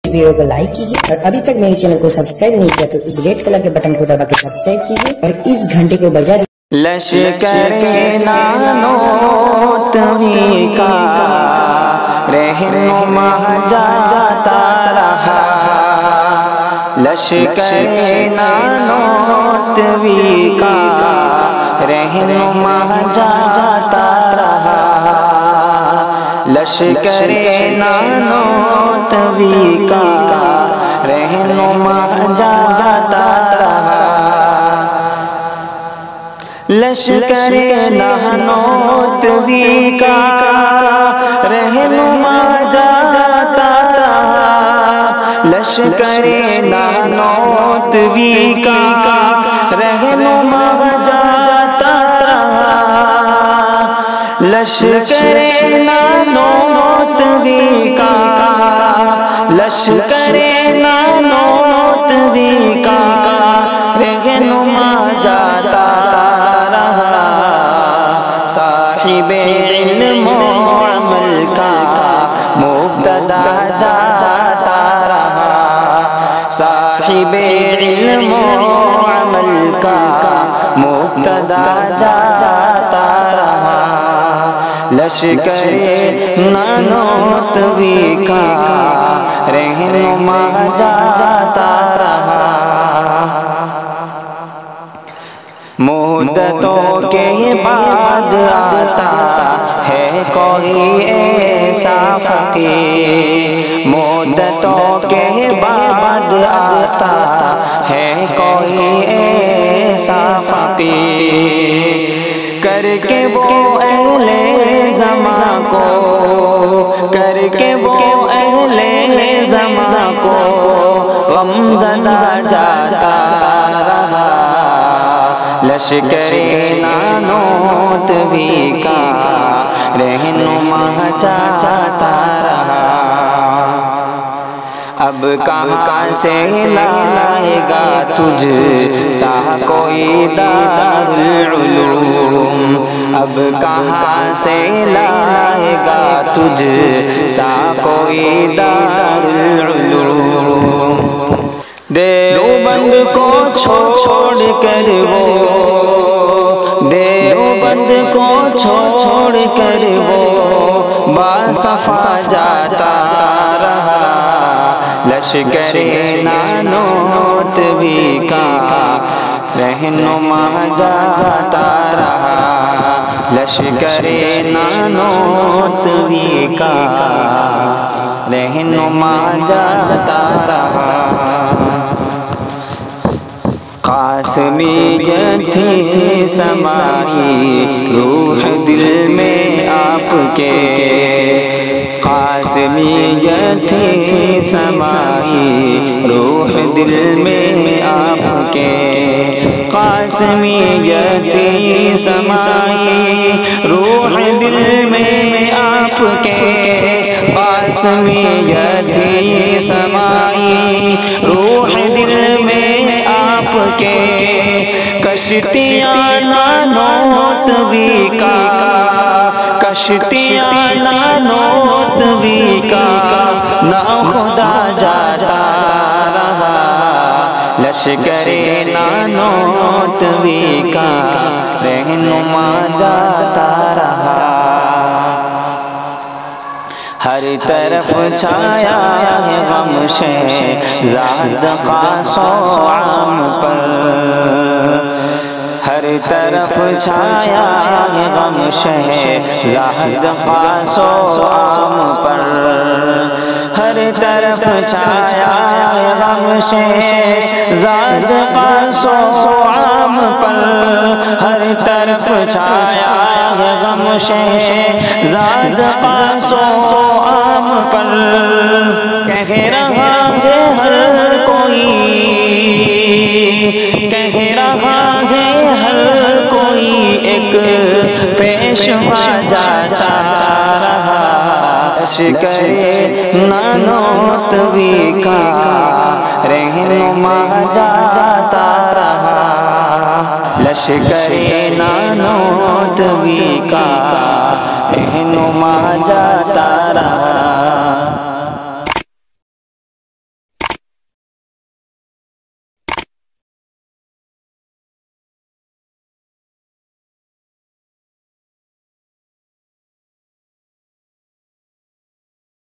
Video को like कीजिए और अभी तक मेरे चैनल को सब्सक्राइब नहीं किया तो इस रेड कलर के बटन को दबा के सब्सक्राइब कीजिए और इस घंटे को बजा दीजिए। लश्कर नानोतवी का रहनुमा जाता रहा, लश्कर नानोतवी का रहनुमा जाता रहा, लश्कर नानोतवी का रहनुमा जाता रहा, लश्कर नानोतवी का रहनुमा जाता रहा, लश्कर नानोतवी का रहनुमा जाता रहा, लश्कर नानोतवी का, लश्कर नानोतवी का रहनुमा जाता रहा, साहिबे इल्म व अमल का मुब्तदा जाता रहा, साहिबे इल्म व अमल का मुब्तदा जाता रहा, लश्कर नानोतवी का रहनुमा जाता रहा। मुद्दतों के बाद आता है कोई ऐसा फकीर, मुद्दतों के बाद आता है कोई ऐसा फकीर, करके वो अहले ज़मा को, करके वो अहले ज़मा को गमज़दा जाता रहा, लश्कर नानोतवी का रहनुमा जाता रहा। अब कहाँ से लाएगा तुझ सा कोई दारुल उलूम, अब कहाँ से लाएगा तुझ सा कोई दारुल उलूम, देवबंद को छोड़ कर वो, देवबंद को छोड़ कर वो बासफा जाता रहा, लश्कर नानोतवी का रहनुमा जाता रहा, लश्कर नानोतवी का रहनुमा जाता रहा। कासमियत थी समाई रूह दिल में आपके, कासमियत थी समाई रूह दिल में आपके, कासमियत थी समाई रूह दिल में आपके, कासमियत थी समाई रूह दिल में आपके, कश्तियाँ नानोतवी का, कश्तियाँ नानोतवी का ना खुदा जाता रहा, लश्कर नानोतवी का रहनुमा जाता रहा। हर तरफ छाया है गम शहज़ाद क़ासम पर, हर तरफ छाया है गम शहज़ाद क़ासम पर, हर तरफ छाया है गम शहज़ाद क़ासम पर, हर तरफ छाया है गम शहज़ाद क़ासम पर, कह रहा है हर कोई, कह रहा है हर कोई एक पेशवा जाता रहा, लश्कर नानोतवी का रहनुमा जाता रहा, लश्कर नानोतवी का रहनुमा जाता रहा।